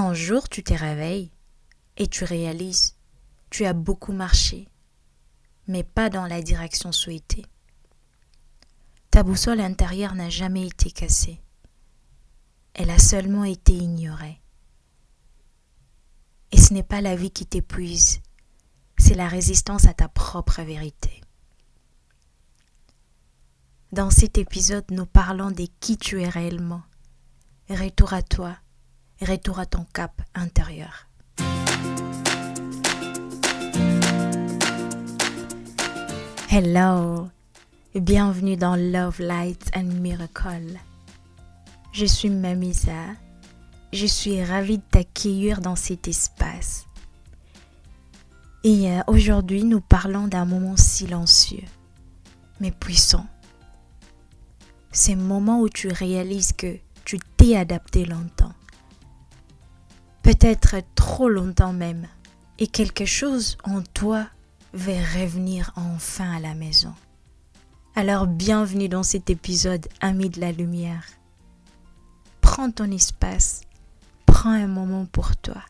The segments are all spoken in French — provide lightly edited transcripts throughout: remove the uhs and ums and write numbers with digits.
Un jour, tu te réveilles et tu réalises, tu as beaucoup marché, mais pas dans la direction souhaitée. Ta boussole intérieure n'a jamais été cassée. Elle a seulement été ignorée. Et ce n'est pas la vie qui t'épuise, c'est la résistance à ta propre vérité. Dans cet épisode, nous parlons de qui tu es réellement. Retour à toi, retour à ton cap intérieur. Hello, bienvenue dans Love, Light and Miracle. Je suis Mamisa, je suis ravie de t'accueillir dans cet espace. Et aujourd'hui, nous parlons d'un moment silencieux, mais puissant. C'est le moment où tu réalises que tu t'es adapté longtemps. Peut-être trop longtemps même. Et quelque chose en toi veut revenir enfin à la maison. Alors bienvenue dans cet épisode, Amis de la lumière. Prends ton espace, prends un moment pour toi.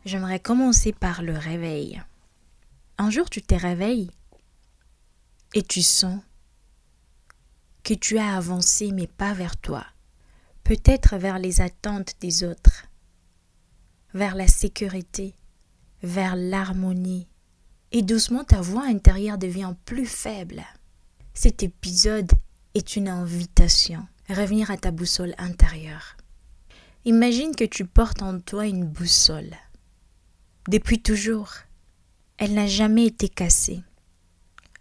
J'aimerais commencer par le réveil. Un jour tu te réveilles et tu sens que tu as avancé mais pas vers toi. Peut-être vers les attentes des autres, vers la sécurité, vers l'harmonie. Et doucement ta voix intérieure devient plus faible. Cet épisode est une invitation à revenir à ta boussole intérieure. Imagine que tu portes en toi une boussole. Depuis toujours, elle n'a jamais été cassée.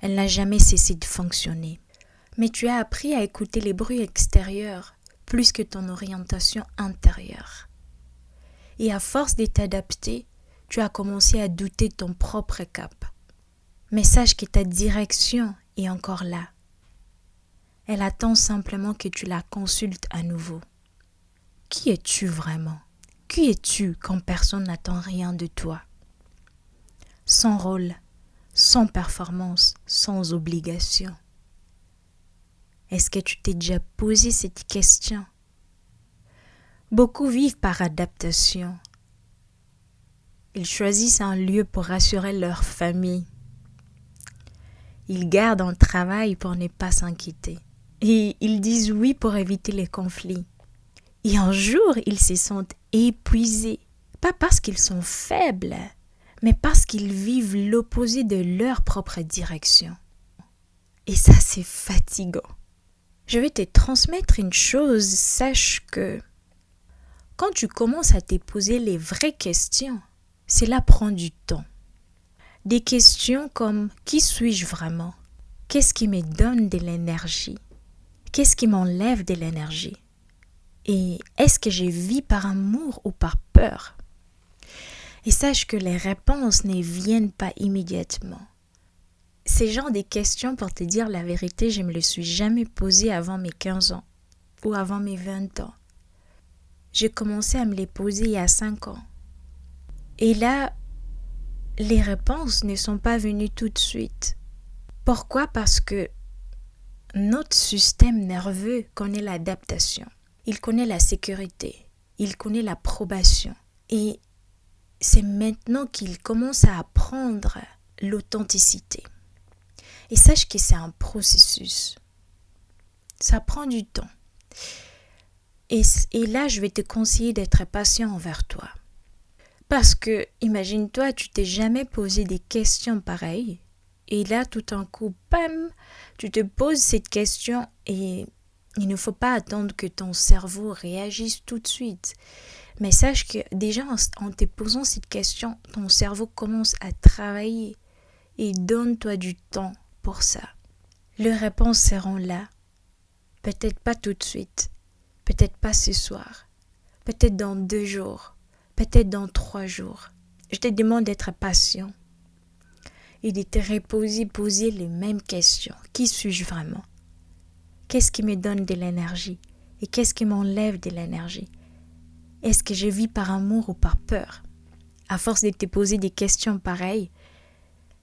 Elle n'a jamais cessé de fonctionner. Mais tu as appris à écouter les bruits extérieurs plus que ton orientation intérieure. Et à force de t'adapter, tu as commencé à douter de ton propre cap. Mais sache que ta direction est encore là. Elle attend simplement que tu la consultes à nouveau. Qui es-tu vraiment? Qui es-tu quand personne n'attend rien de toi? Sans rôle, sans performance, sans obligation. Est-ce que tu t'es déjà posé cette question? Beaucoup vivent par adaptation. Ils choisissent un lieu pour rassurer leur famille. Ils gardent un travail pour ne pas s'inquiéter. Et ils disent oui pour éviter les conflits. Et un jour, ils se sentent épuisés. Pas parce qu'ils sont faibles, mais parce qu'ils vivent l'opposé de leur propre direction. Et ça, c'est fatigant. Je vais te transmettre une chose, sache que quand tu commences à te poser les vraies questions, cela prend du temps. Des questions comme qui suis-je vraiment? Qu'est-ce qui me donne de l'énergie? Qu'est-ce qui m'enlève de l'énergie? Et est-ce que je vis par amour ou par peur? Et sache que les réponses ne viennent pas immédiatement. Ces genres de questions, pour te dire la vérité, je ne me les suis jamais posées avant mes 15 ans ou avant mes 20 ans. J'ai commencé à me les poser il y a 5 ans. Et là, les réponses ne sont pas venues tout de suite. Pourquoi? Parce que notre système nerveux connaît l'adaptation. Il connaît la sécurité. Il connaît l'approbation. Et c'est maintenant qu'il commence à apprendre l'authenticité. Et sache que c'est un processus. Ça prend du temps. Et là, je vais te conseiller d'être patient envers toi. Parce que, imagine-toi, tu t'es jamais posé des questions pareilles. Et là, tout d'un coup, bam, tu te poses cette question et il ne faut pas attendre que ton cerveau réagisse tout de suite. Mais sache que déjà, en te posant cette question, ton cerveau commence à travailler. Et donne-toi du temps pour ça. Les réponses seront là. Peut-être pas tout de suite. Peut-être pas ce soir. Peut-être dans 2 jours. Peut-être dans 3 jours. Je te demande d'être patient. Et de te poser les mêmes questions. Qui suis-je vraiment? Qu'est-ce qui me donne de l'énergie? Et qu'est-ce qui m'enlève de l'énergie? Est-ce que je vis par amour ou par peur? À force de te poser des questions pareilles,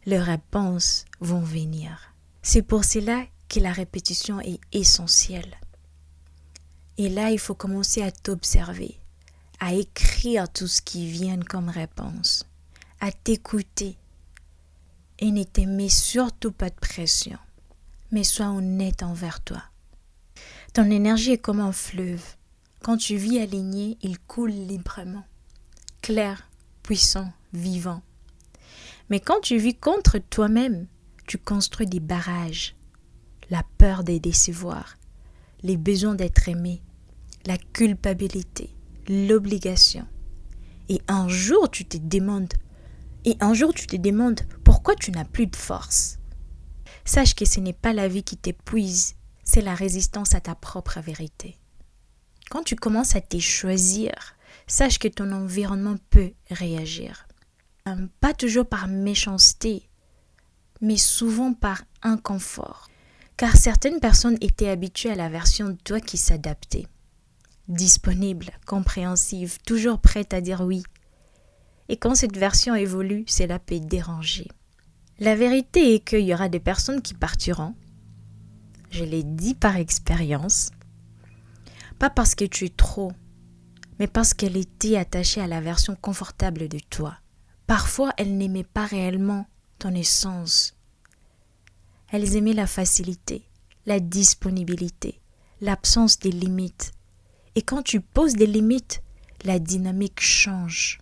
les réponses vont venir. C'est pour cela que la répétition est essentielle. Et là, il faut commencer à t'observer, à écrire tout ce qui vient comme réponse, à t'écouter et ne te mets surtout pas de pression, mais sois honnête envers toi. Ton énergie est comme un fleuve. Quand tu vis aligné, il coule librement, clair, puissant, vivant. Mais quand tu vis contre toi-même, tu construis des barrages, la peur de décevoir, les besoins d'être aimé, la culpabilité, l'obligation. Et un jour, tu te demandes pourquoi tu n'as plus de force. Sache que ce n'est pas la vie qui t'épuise, c'est la résistance à ta propre vérité. Quand tu commences à te choisir, sache que ton environnement peut réagir. Pas toujours par méchanceté, mais souvent par inconfort. Car certaines personnes étaient habituées à la version de toi qui s'adaptait. Disponible, compréhensive, toujours prête à dire oui. Et quand cette version évolue, cela peut déranger. La vérité est qu'il y aura des personnes qui partiront. Je l'ai dit par expérience. Pas parce que tu es trop, mais parce qu'elle était attachée à la version confortable de toi. Parfois, elles n'aimaient pas réellement ton essence. Elles aimaient la facilité, la disponibilité, l'absence des limites. Et quand tu poses des limites, la dynamique change.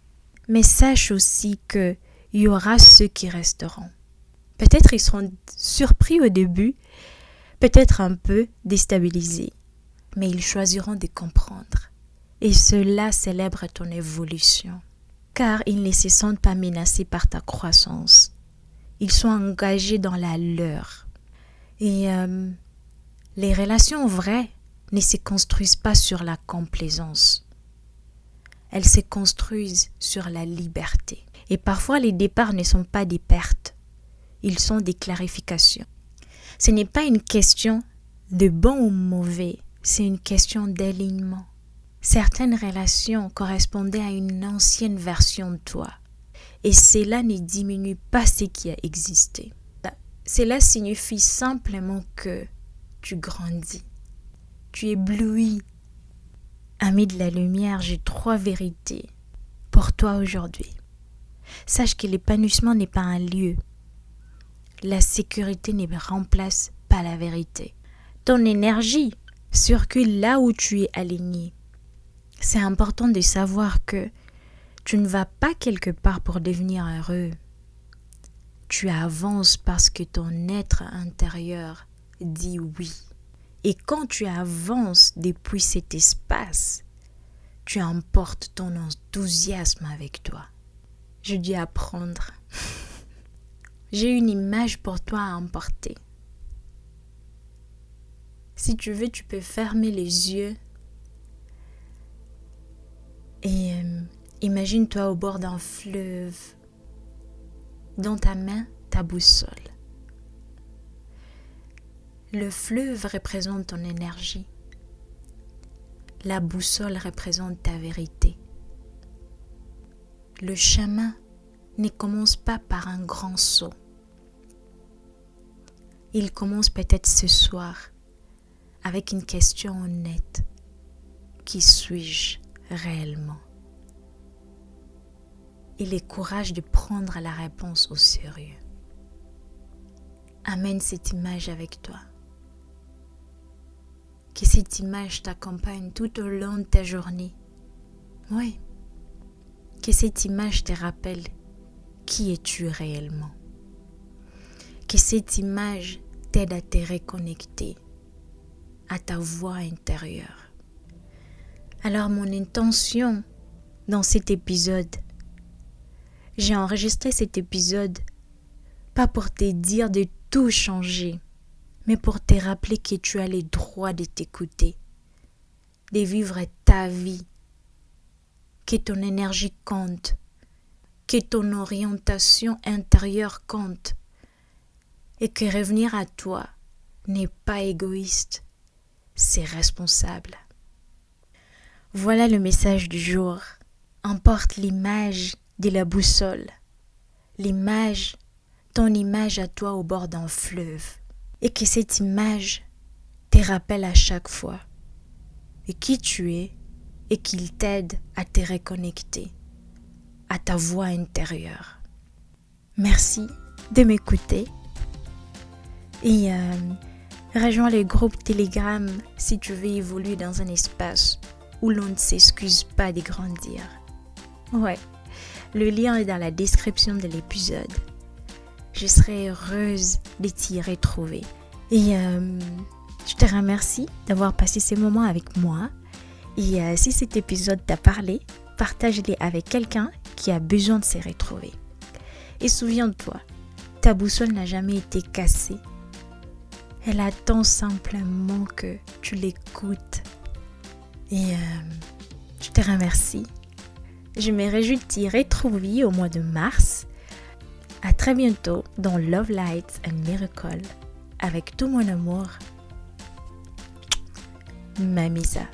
Mais sache aussi qu'il y aura ceux qui resteront. Peut-être ils seront surpris au début, peut-être un peu déstabilisés, mais ils choisiront de comprendre. Et cela célèbre ton évolution. Car ils ne se sentent pas menacés par ta croissance. Ils sont engagés dans la leur. Et les relations vraies ne se construisent pas sur la complaisance. Elles se construisent sur la liberté. Et parfois, les départs ne sont pas des pertes. Ils sont des clarifications. Ce n'est pas une question de bon ou mauvais. C'est une question d'alignement. Certaines relations correspondaient à une ancienne version de toi. Et cela ne diminue pas ce qui a existé. Cela signifie simplement que tu grandis. Tu éblouis. Ami de la lumière, j'ai 3 vérités pour toi aujourd'hui. Sache que l'épanouissement n'est pas un lieu. La sécurité ne remplace pas la vérité. Ton énergie circule là où tu es aligné. C'est important de savoir que tu ne vas pas quelque part pour devenir heureux. Tu avances parce que ton être intérieur dit oui. Et quand tu avances depuis cet espace, tu emportes ton enthousiasme avec toi. Je dois apprendre. J'ai une image pour toi à emporter. Si tu veux, tu peux fermer les yeux et imagine-toi au bord d'un fleuve. Dans ta main, ta boussole. Le fleuve représente ton énergie. La boussole représente ta vérité. Le chemin ne commence pas par un grand saut. Il commence peut-être ce soir avec une question honnête. Qui suis-je réellement? Et le courage de prendre la réponse au sérieux. Amène cette image avec toi. Que cette image t'accompagne tout au long de ta journée. Oui. Que cette image te rappelle qui es-tu réellement. Que cette image t'aide à te reconnecter à ta voix intérieure. Alors mon intention dans cet épisode, j'ai enregistré cet épisode pas pour te dire de tout changer, mais pour te rappeler que tu as le droit de t'écouter, de vivre ta vie, que ton énergie compte, que ton orientation intérieure compte, et que revenir à toi n'est pas égoïste, c'est responsable. Voilà le message du jour. Emporte l'image de la boussole, ton image à toi au bord d'un fleuve, et que cette image te rappelle à chaque fois de qui tu es et qu'il t'aide à te reconnecter à ta voix intérieure. Merci de m'écouter et rejoins le groupe Telegram si tu veux évoluer dans un espace où l'on ne s'excuse pas de grandir. Ouais, le lien est dans la description de l'épisode. Je serai heureuse de t'y retrouver. Et je te remercie d'avoir passé ces moments avec moi. Et si cet épisode t'a parlé, partage-le avec quelqu'un qui a besoin de se retrouver. Et souviens-toi, ta boussole n'a jamais été cassée. Elle attend simplement que tu l'écoutes. Et je te remercie. Je me réjouis de t'y retrouver au mois de mars. À très bientôt dans Love, Light and Miracle. Avec tout mon amour, Mamisa.